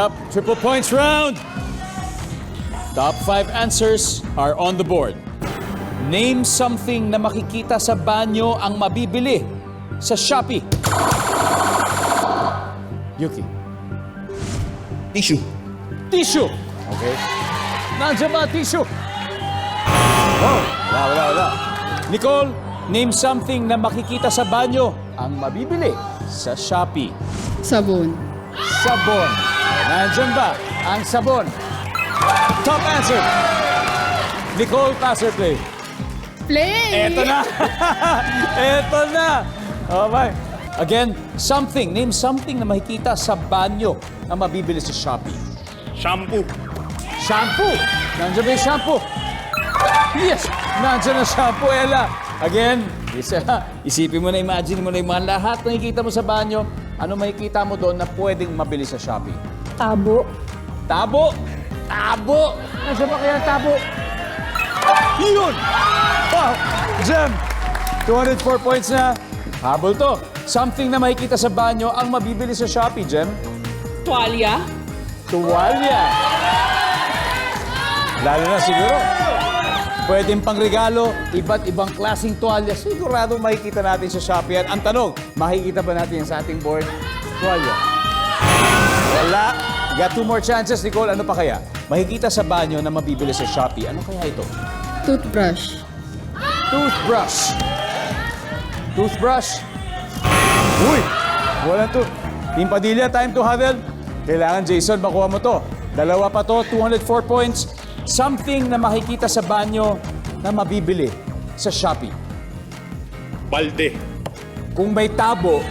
up. Triple points round. Top 5 answers are on the board. Name something na makikita sa banyo ang mabibili sa Shopee. Yuki. Tissue. Tissue. Okay. Nandiyan ba ang tissue? Oh, wala. Nicole, name something na makikita sa banyo ang mabibili sa Shopee. Sabon. Sabon. Nandiyan ba ang sabon? Top answer. Nicole, pass or play? Play! Eto na. Eto na. Okay. Again, something. Name something na makikita sa banyo na mabibili sa Shopee. Shampoo. Shampoo. Nandiyan ba yung shampoo? Yes. Nandiyan ang shampoo, Ella. Again, isipin mo na, imagine mo na yung mga lahat na nakikita mo sa banyo. Ano makikita mo doon na pwedeng mabili sa Shopee? Tabo. Tabo. Tabo. Nandiyan ba kaya ang tabo? Yun! Wow! Jem! 204 points na. Habol to. Something na makikita sa banyo ang mabibili sa Shopee, Jem. Tuwalya. Tuwalya. Lalo na siguro. Pwedeng pangregalo, iba't ibang klaseng tuwalya. Sigurado makikita natin sa Shopee. At ang tanong, makikita ba natin yan sa ating board? Tuwalya. Wala. Got 2 more chances, Nicole. Ano pa kaya? Makikita sa banyo na mabibili sa Shopee. Ano kaya ito? Toothbrush. Toothbrush. Toothbrush. Uy! Walang to. Team Padilla, time to huddle. Kailangan, Jason, makuha mo to. Dalawa pa to, 204 points. Something na makikita sa banyo na mabibili sa Shopee. Balde. Kung may tabo,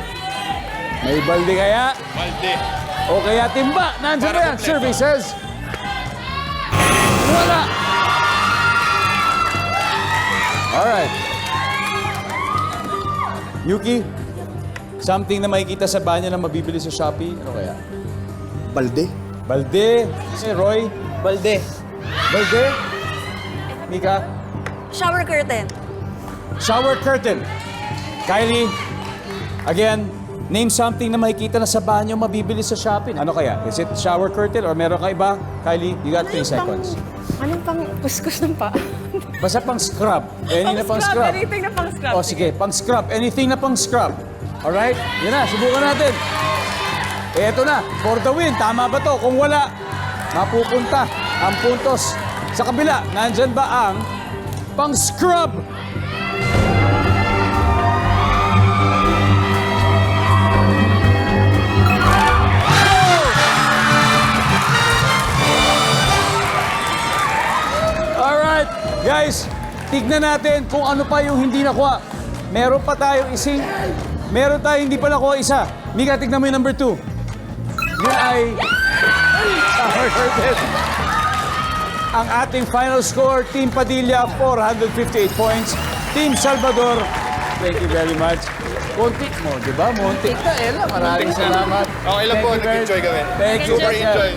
may balde kaya? Balde. O kaya timba? Nandiyan ba yan? Survey says. Wala. Alright. Yuki, something na makikita sa banyo na mabibili sa Shopee. Ano kaya? Balde. Balde. Roy? Balde. Balde? Mika? Shower curtain. Shower curtain. Kylie, again, name something na makikita na sa banyo mabibili sa Shopee. Ano kaya? Is it shower curtain or meron ka iba? Kylie, you got 3 seconds. Anong pang kuskus ng pa? Basta pang scrub. Any na pang scrub. Anything na pang scrub. O sige, pang scrub. Anything na pang scrub. Alright? Yan na, subukan natin. Eto na, for the win. Tama ba to? Kung wala, mapupunta ang puntos sa kabila. Nandyan ba ang pang scrub? Alright, guys, tignan natin kung ano pa yung hindi nakuha. Meron pa tayong meron tayong hindi pa nakuha isa. Mika, tignan mo yung number 2. Yun ay ang ating final score, Team Padilla, 458 points. Team Salvador, thank you very much. Konti mo, di ba? Montik na, Ella. Maraming salamat. Okay lang po, nag-enjoy kami. Thank you. Super enjoy.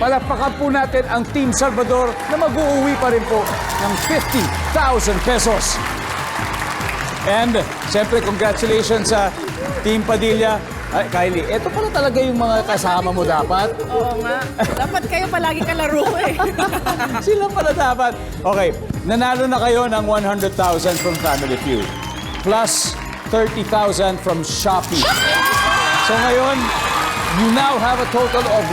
Palakpakan po natin ang Team Salvador na mag-uuwi pa rin po ng 50,000 pesos. And, siyempre, congratulations sa Team Padilla. Ay, Kylie, ito pala talaga yung mga kasama mo dapat. Oo nga. Dapat kayo palagi kalaro eh. Sila pala dapat. Okay, nanalo na kayo ng 100,000 from Family Feud. Plus 30,000 from Shopee. So ngayon, you now have a total of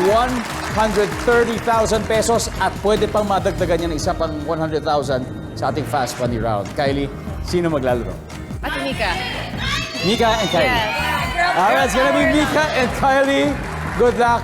130,000 pesos at pwede pang madagdagan yan isa pang 100,000 sa ating Fast Money Round. Kylie, sino maglalaro? Ate Mika. Mika and Kylie. Yes. Alright, it's gonna be Mika and Kylie. Good luck.